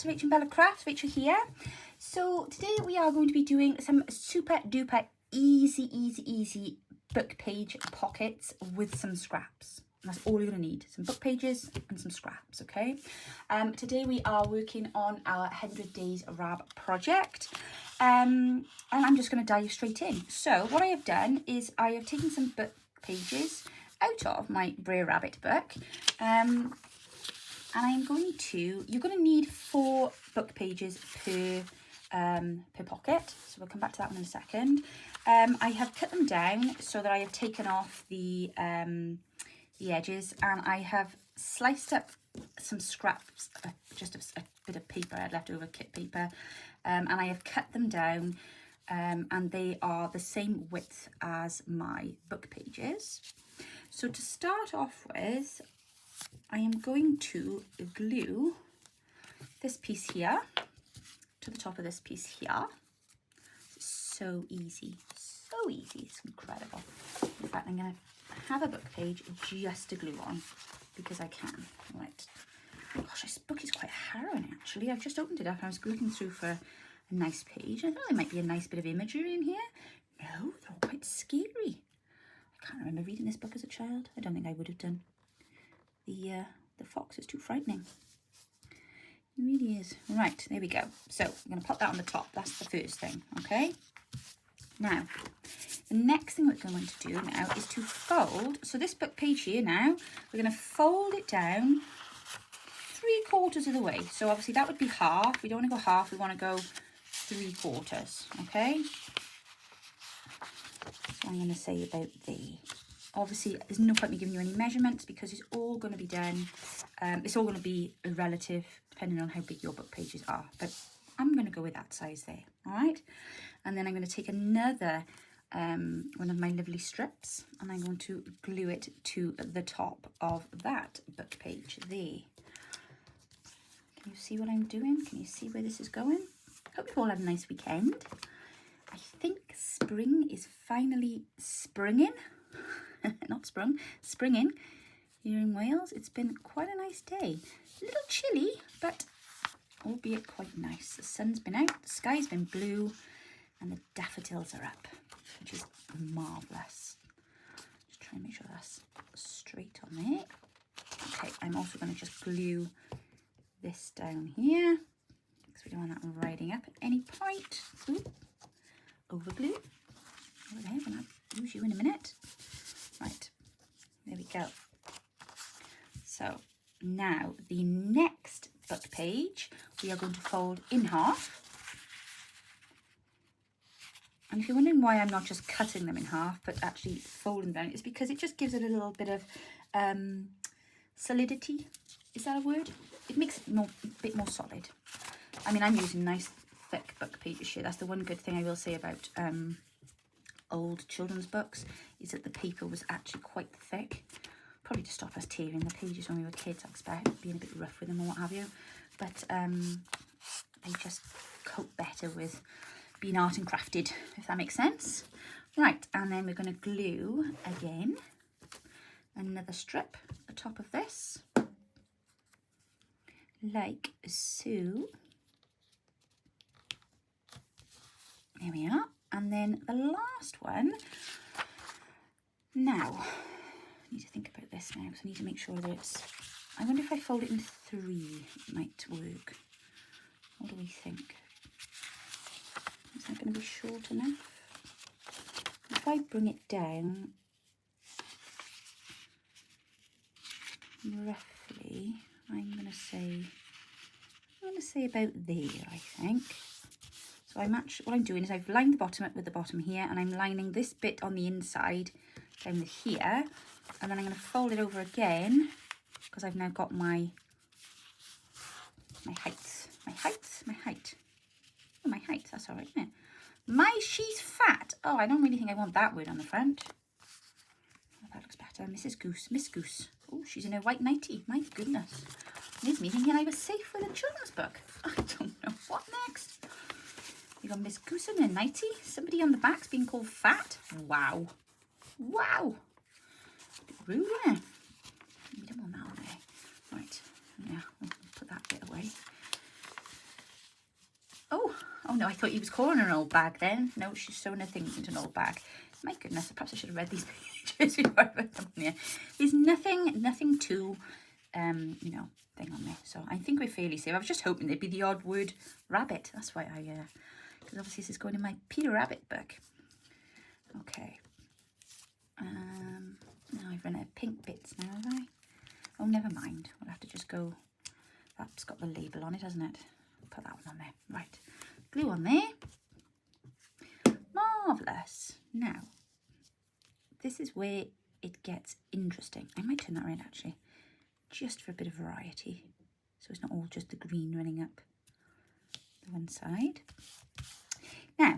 to Rachel and Bella Crafts. Rachel here. So today we are going to be doing some super duper easy book page pockets with some scraps. That's all you're going to need, some book pages and some scraps, okay? Today we are working on our 100 Days Rab project. And I'm just going to dive straight in. So what I have done is I have taken some book pages out of my Brer Rabbit book. And I'm going to, you're going to need 4 book pages per pocket. So we'll come back to that one in a second. I have cut them down so that I have taken off the edges, and I have sliced up some scraps, just a bit of paper I had left over, kit paper, and I have cut them down, and they are the same width as my book pages. So to start off with, I am going to glue this piece here to the top of this piece here. It's so easy, it's incredible. In fact, I'm going to have a book page just to glue on because I can. Right. Oh gosh, this book is quite harrowing actually. I've just opened it up and I was looking through for a nice page. I thought there might be a nice bit of imagery in here. No, they're all quite scary. I can't remember reading this book as a child. I don't think I would have done. The fox is too frightening. It really is. Right, there we go. So I'm going to pop that on the top. That's the first thing, okay? Now, the next thing we're going to do now is to fold. So this book page here now, we're going to fold it down 3/4 of the way. So obviously that would be half. We don't want to go half. We want to go 3/4, okay? So I'm going to say about there. Obviously, there's no point me giving you any measurements because it's all going to be done. It's all going to be relative depending on how big your book pages are. But I'm going to go with that size there, all right? And then I'm going to take another one of my lovely strips and I'm going to glue it to the top of that book page there. Can you see what I'm doing? Can you see where this is going? Hope you all had a nice weekend. I think spring is finally springing. Not sprung, springing here in Wales. It's been quite a nice day. A little chilly, but albeit quite nice. The sun's been out, the sky's been blue, and the daffodils are up, which is marvellous. Just try and make sure that's straight on there. Okay, I'm also going to just glue this down here because we don't want that riding up at any point. Ooh, over glue. Over there, I'm going to use you in a minute. Right, there we go. So now the next book page we are going to fold in half. And if you're wondering why I'm not just cutting them in half but actually folding them, it's because it just gives it a little bit of solidity. Is that a word? It makes it a bit more solid. I mean, I'm using nice thick book pages here. That's the one good thing I will say about old children's books, is that the paper was actually quite thick, probably to stop us tearing the pages when we were kids, I expect, being a bit rough with them or what have you, but they just cope better with being art and crafted, if that makes sense. Right, and then we're going to glue again another strip at the top of this, like so. There we are. And then the last one, now, I need to think about this now, because I need to make sure that it's, I wonder if I fold it in 3, it might work. What do we think? Is that going to be short enough? If I bring it down, roughly, I'm going to say about there, I think. So what I'm doing is I've lined the bottom up with the bottom here, and I'm lining this bit on the inside down the here, and then I'm going to fold it over again because I've now got my height. Oh, my height, that's all right, isn't it? She's fat. Oh, I don't really think I want that word on the front. Oh, that looks better. Miss Goose. Oh, she's in her white nightie. My goodness. There's me thinking I was safe with a children's book. I don't know. What next? You got Miss Goose in her nightie. Somebody on the back's being called fat. Wow. Wow. A bit rude, isn't it? We don't want that on there. Right. Yeah, we'll put that bit away. Oh no, I thought he was calling her an old bag then. No, she's sewing her things into an old bag. My goodness, perhaps I should have read these pages before I put them here. There's nothing too, you know, thing on there. So I think we're fairly safe. I was just hoping there'd be the odd word rabbit. That's why I, because obviously this is going in my Peter Rabbit book. Okay. Now I've run out of pink bits now, have I? Oh, never mind. We'll have to just go. That's got the label on it, hasn't it? Put that one on there. Right. Glue on there. Marvellous. Now, this is where it gets interesting. I might turn that around actually, just for a bit of variety. So it's not all just the green running up the one side. Now,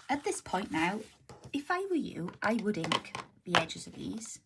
at this point now, if I were you, I would ink the edges of these,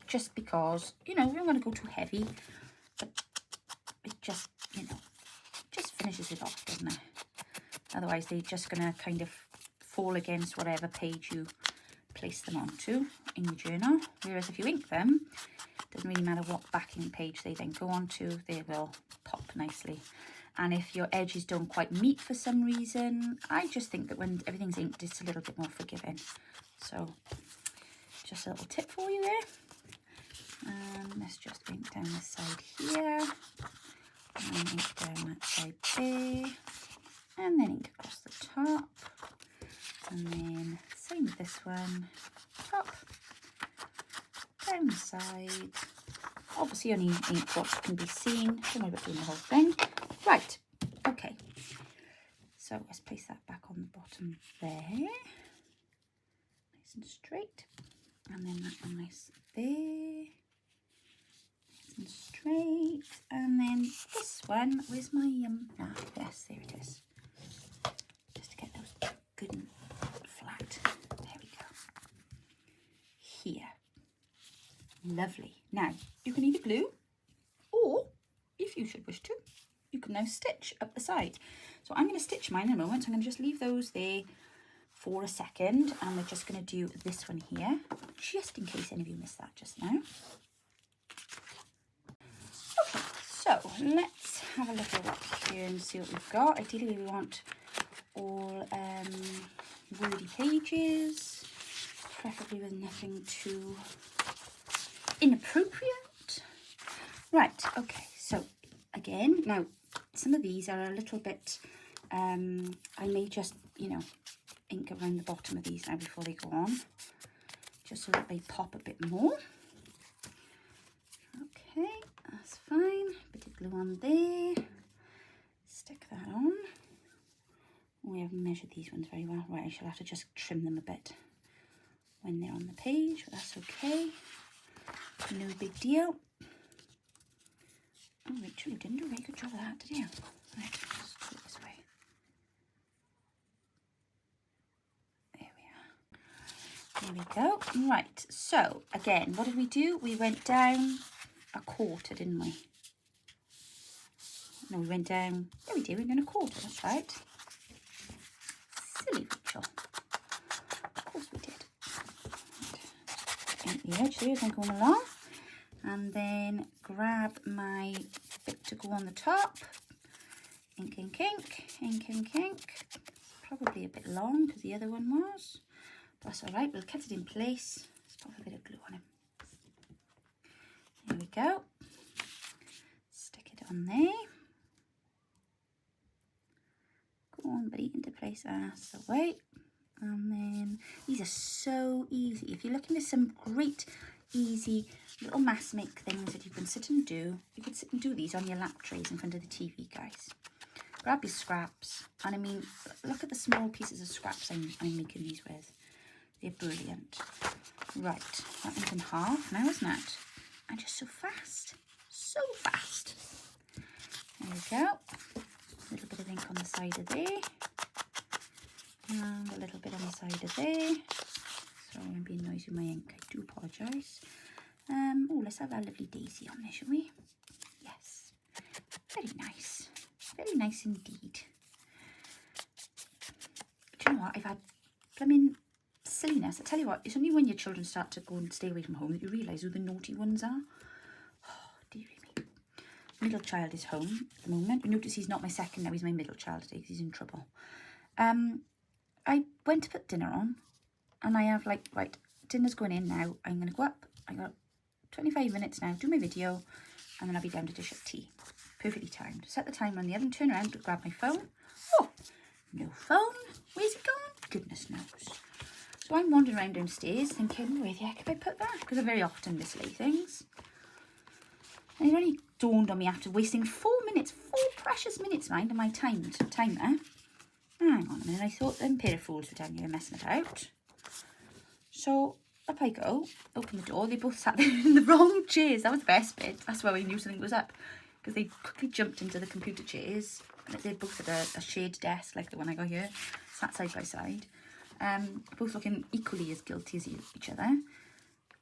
just because, you know, we don't want to go too heavy, but it just, you know, just finishes it off, doesn't it? Otherwise, they're just going to kind of fall against whatever page you place them onto in your journal. Whereas if you ink them, it doesn't really matter what backing page they then go onto, they will pop nicely. And if your edges don't quite meet for some reason, I just think that when everything's inked, it's a little bit more forgiving. So just a little tip for you there. Let's just ink down this side here, and then ink down that side there, and then ink across the top, and then same with this one, top, down the side. Obviously only ink what can be seen, don't worry about doing the whole thing. Right, okay, so let's place that back on the bottom there, nice and straight, and then that one nice there, nice and straight, and then this one, where's my, yes, there it is, just to get those good and flat, there we go, here, lovely. Now, you can either glue, or, if you should wish to, you can now stitch up the side. So I'm going to stitch mine in a moment. So I'm going to just leave those there for a second, and we're just going to do this one here, just in case any of you missed that just now. Okay, so let's have a look at what here and see what we've got. Ideally, we want all wordy pages, preferably with nothing too inappropriate. Right, okay, so again, now some of these are a little bit, I may just, you know, ink around the bottom of these now before they go on, just so that they pop a bit more. Okay, that's fine. Bit of glue on there, stick that on. We haven't measured these ones very well. Right, I shall have to just trim them a bit when they're on the page, but that's okay. No big deal. Oh, Rachel, you didn't do a very good job of that, did you? Right, let's do it this way. There we are. There we go. Right, so again, what did we do? We went down a quarter, didn't we? No, we went down, yeah we did, we went down a quarter, that's right. Silly Rachel. Of course we did. Right. Ink the edge there as I'm going along. And then grab my bit to go on the top, ink, ink, ink, ink, ink, ink. Probably a bit long because the other one was, but that's all right, we'll cut it in place. Let's pop a bit of glue on it. There we go. Stick it on there. Go on, buddy, into place, that's the way. And then, these are so easy. If you're looking for some great, easy little mass make things that you can sit and do, you could sit and do these on your lap trays in front of the TV, guys. Grab your scraps, and I mean, look at the small pieces of scraps I'm making these with. They're brilliant. Right, that one's in half now, isn't it? And just so fast, so fast. There we go. A little bit of ink on the side of there, and a little bit on the side of there. Sorry, I'm being noisy with my ink, I do apologise. Oh, let's have our lovely daisy on there, shall we? Yes, very nice indeed. Do you know what, I've had blooming silliness. I tell you what, it's only when your children start to go and stay away from home that you realise who the naughty ones are. Oh, dearie me. middle child is home at the moment. You notice he's not my second now, he's my middle child today because he's in trouble. I went to put dinner on and I have like, right, dinner's going in now. I'm going to go up. I got 25 minutes now, do my video, and then I'll be down to dish up tea. Perfectly timed. Set the timer on the oven, turn around to grab my phone. Oh, no phone. Where's it gone? Goodness knows. So I'm wandering around downstairs thinking, where the heck have I put that? Because I very often mislay things. And it only dawned on me after wasting 4 minutes, 4 precious minutes, mind, on my timer. Hang on a minute, I thought them pair of fools were down here messing about. So up I go, open the door. They both sat there in the wrong chairs. That was the best bit. That's why we knew something was up. Because they quickly jumped into the computer chairs. They both had a shared desk like the one I got here. Sat side by side. Both looking equally as guilty as each other.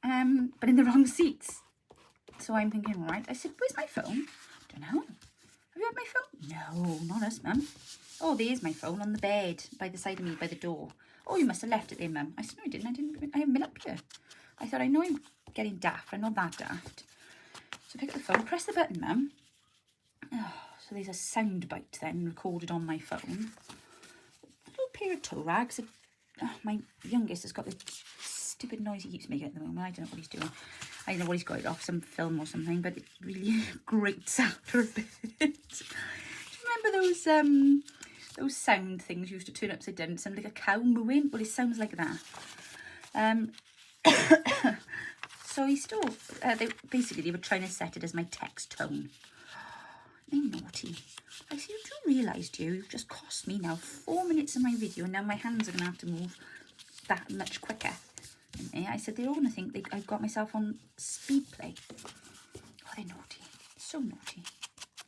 But in the wrong seats. So I'm thinking, right, I said, where's my phone? Don't know. Have you had my phone? No, not us, Mum. Oh, there's my phone on the bed by the side of me, by the door. Oh, you must have left it there, Mum. I said, no, I didn't. I haven't been up here. I thought, I know I'm getting daft. I'm not that daft. So pick up the phone, press the button, Mum. Oh, so there's a sound bite then recorded on my phone. A little pair of toe rags. My youngest has got this stupid noise he keeps making at the moment. I don't know what he's doing. I don't know what he's got it off, some film or something, but it really grates after a bit. Do you remember those sound things you used to turn upside down? It sounded like a cow mooing. Well, it sounds like that. So he still, they were trying to set it as my text tone. They're naughty. I see, you do realise, dear, you've just cost me now 4 minutes of my video, and now my hands are going to have to move that much quicker. I said they're all going to think I've got myself on speed play. Oh, they're naughty. So naughty.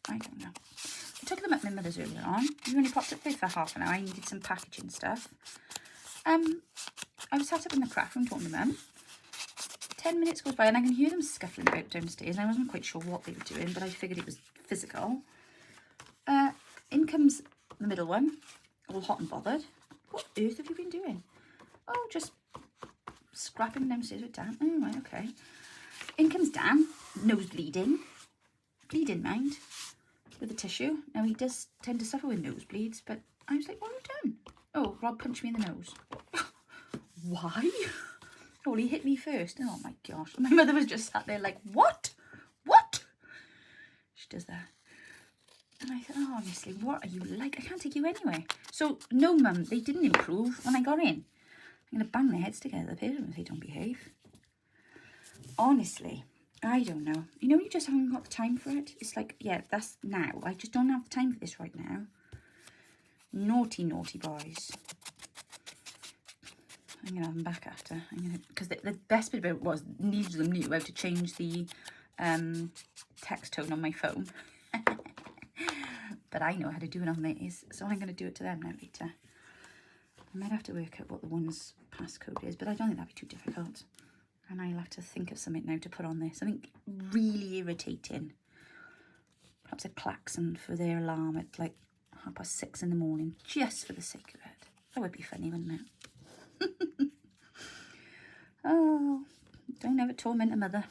I don't know. I took them at my mother's earlier on. We only popped up there for half an hour. I needed some packaging stuff. I was sat up in the craft room talking to Mum. 10 minutes goes by and I can hear them scuffling about downstairs, and I wasn't quite sure what they were doing, but I figured it was physical. In comes the middle one, all hot and bothered. What on earth have you been doing? Oh, just scrapping downstairs with Dan. Oh, right, okay. In comes Dan, nose bleeding. Bleeding, mind, with the tissue. Now, he does tend to suffer with nosebleeds, but I was like, what have you done? Oh, Rob punched me in the nose. Why? Oh, he hit me first. Oh, my gosh. My mother was just sat there like, what? What? She does that. And I thought, oh, honestly, what are you like? I can't take you anywhere. So, no, Mum, they didn't improve when I got in. I'm going to bang their heads together, the pair of them, if they don't behave. Honestly, I don't know. You know, you just haven't got the time for it. It's like, yeah, that's now. I just don't have the time for this right now. Naughty, naughty boys. I'm going to have them back after. Because the best bit about it was neither of them knew how to change the text tone on my phone. But I know how to do it on these, so I'm going to do it to them now later. I might have to work out what the one's passcode is, but I don't think that'd be too difficult. And I'll have to think of something now to put on there. Something really irritating. Perhaps a klaxon for their alarm at like 6:30 in the morning, just for the sake of it. That would be funny, wouldn't it? Oh, don't ever torment a mother.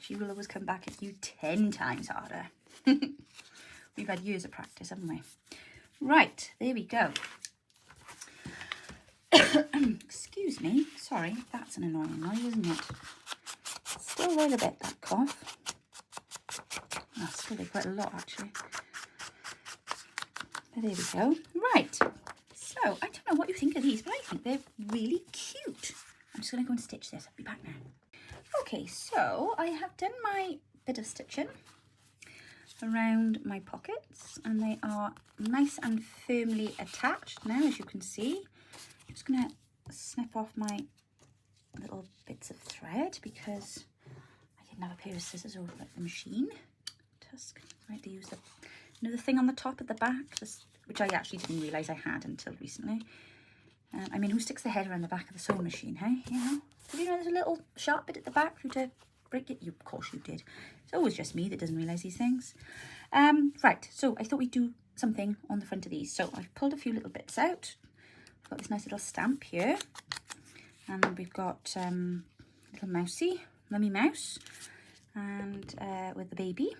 She will always come back at you 10 times harder. We've had years of practice, haven't we? Right, there we go. Excuse me. Sorry, that's an annoying noise, isn't it? Still there a bit, that cough. Oh, still there quite a lot, actually. But there we go. Right. So, I don't know what you think of these, but I think they're really cute. I'm just going to go and stitch this. I'll be back now. Okay, so I have done my bit of stitching around my pockets, and they are nice and firmly attached now, as you can see. I'm just going to snip off my little bits of thread because I didn't have a pair of scissors over at the machine. Tusk. I had to use the thing on the top at the back, which I actually didn't realise I had until recently. I mean, who sticks the head around the back of the sewing machine, hey? You know? Did you know there's a little sharp bit at the back for you to break it? Of course you did. It's always just me that doesn't realise these things. Right, so I thought we'd do something on the front of these. So I've pulled a few little bits out. I've got this nice little stamp here. And we've got little mousey, mummy mouse, and with the baby.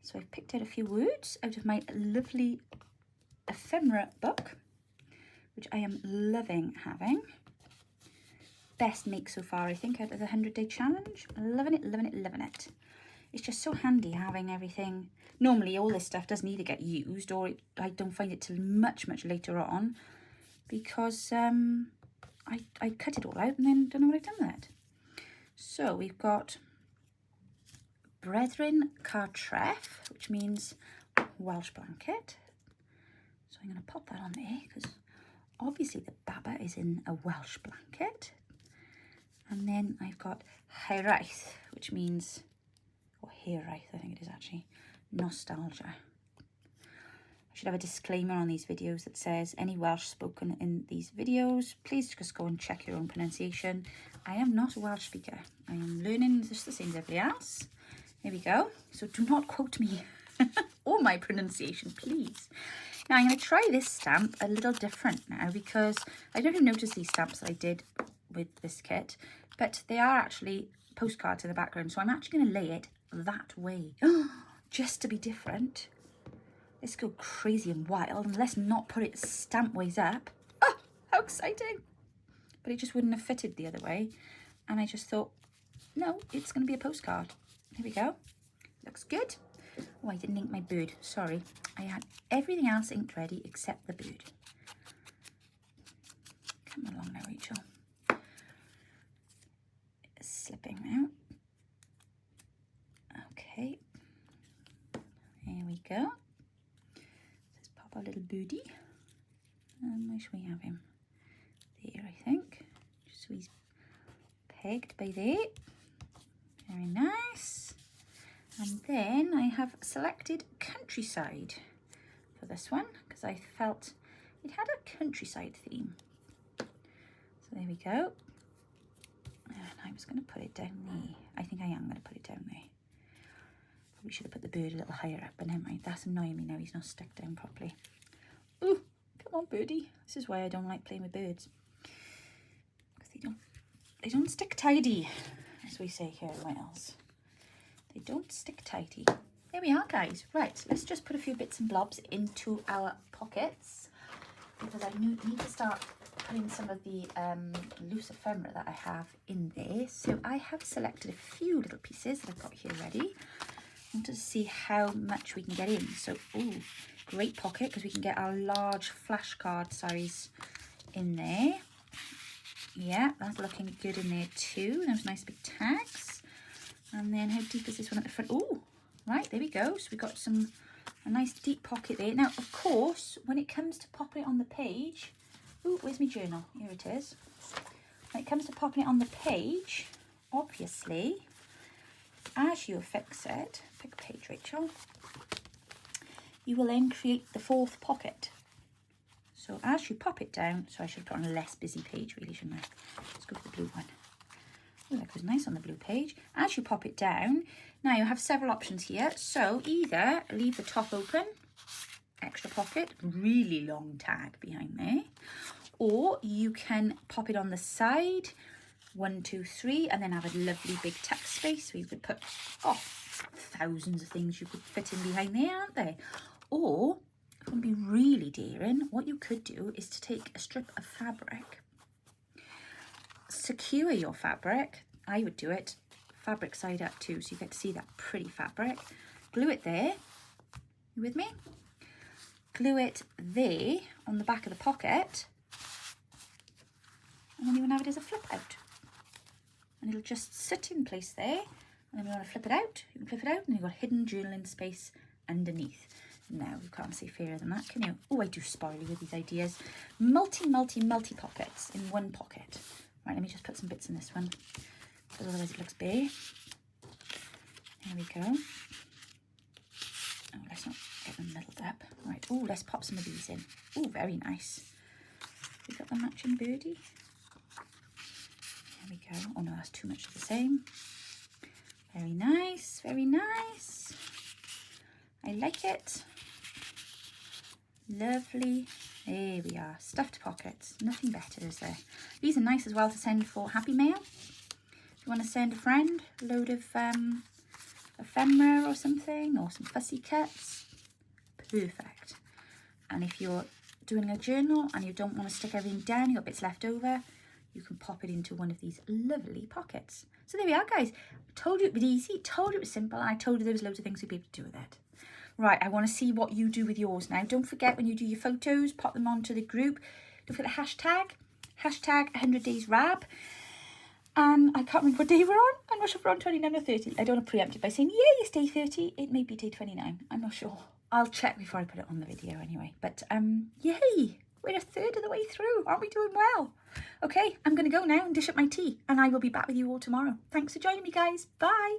So I've picked out a few words out of my lovely ephemera book, which I am loving having. Best make so far, I think, out of the 100-day challenge. Loving it, loving it, loving it. It's just so handy having everything. Normally all this stuff doesn't either get used, or I don't find it till much later on, because I cut it all out and then don't know what I've done with it. So we've got Brethren Cartref, which means Welsh blanket. So I'm going to pop that on there because obviously the baba is in a Welsh blanket. And then I've got Hiraeth, which means, or Hiraeth I think it is actually, nostalgia. I should have a disclaimer on these videos that says any Welsh spoken in these videos, please just go and check your own pronunciation. I am not a Welsh speaker. I am learning just the same as everybody else. There we go. So do not quote me or my pronunciation, please. Now I'm going to try this stamp a little different now, because I don't know if you noticed these stamps that I did with this kit, but they are actually postcards in the background. So I'm actually going to lay it that way, just to be different. Let's go crazy and wild, and let's not put it stamp ways up. Oh, how exciting. But it just wouldn't have fitted the other way. And I just thought, no, it's going to be a postcard. There we go. Looks good. Oh, I didn't ink my bird. Sorry. I had everything else inked ready except the bird. Come along now, Rachel. It's slipping now. Okay. There we go. Let's pop our little birdie. And where should we have him? There, I think. Just so he's pegged by there. Very nice. And then I have selected countryside for this one, because I felt it had a countryside theme. So there we go. And I was going to put it down there. I think I am going to put it down there. Probably should have put the bird a little higher up, but never mind. That's annoying me now. He's not stuck down properly. Ooh, come on, birdie. This is why I don't like playing with birds, because they don't stick tidy, as we say here in Wales. They don't stick tidy. There we are, guys. Right, let's just put a few bits and blobs into our pockets, because I need to start putting some of the loose ephemera that I have in there. So I have selected a few little pieces that I've got here ready. I want to see how much we can get in. So, ooh, great pocket, because we can get our large flashcard size in there. Yeah, that's looking good in there too. Those nice big tags. And then how deep is this one at the front? Oh, right, there we go. So we've got a nice deep pocket there. Now, of course, when it comes to popping it on the page, oh, where's my journal? Here it is. When it comes to popping it on the page, obviously, as you affix it, pick a page, Rachel, you will then create the fourth pocket. So as you pop it down, so I should put on a less busy page really, shouldn't I? Let's go for the blue one. Oh, that goes nice on the blue page. As you pop it down, now you have several options here. So either leave the top open, extra pocket, really long tag behind there, or you can pop it on the side, 1, 2, 3, and then have a lovely big text space where you could put, oh, thousands of things you could fit in behind there, aren't there? Or, if you want to be really daring, what you could do is to take a strip of fabric, secure your fabric. I would do it fabric side up too, so you get to see that pretty fabric. Glue it there. You with me? Glue it there on the back of the pocket, and then you can have it as a flip out. And it'll just sit in place there. And then we want to flip it out. You can flip it out, and you've got hidden journaling space underneath. Now, you can't see fairer than that, can you? Oh, I do spoil you with these ideas. Multi pockets in one pocket. Right, let me just put some bits in this one, because otherwise it looks bare. There we go. Oh, let's not get them muddled up. Right, oh, let's pop some of these in. Oh, very nice. We got the matching birdie. There we go. Oh no, that's too much of the same. Very nice, very nice. I like it. Lovely. There we are. Stuffed pockets. Nothing better, is there? These are nice as well to send for Happy Mail. If you want to send a friend a load of ephemera or something, or some fussy cuts. Perfect. And if you're doing a journal and you don't want to stick everything down, you've got bits left over, you can pop it into one of these lovely pockets. So there we are, guys. Told you it was easy, told you it was simple, and I told you there was loads of things you'd be able to do with it. Right, I want to see what you do with yours now. Don't forget, when you do your photos, pop them onto the group. Don't forget the hashtag 100 days rab. And I can't remember what day we're on. I'm not sure if we're on 29 or 30. I don't want to preempt it by saying, yeah, it's day 30. It may be day 29. I'm not sure. I'll check before I put it on the video anyway. But yay, we're a third of the way through. Aren't we doing well? Okay, I'm going to go now and dish up my tea. And I will be back with you all tomorrow. Thanks for joining me, guys. Bye.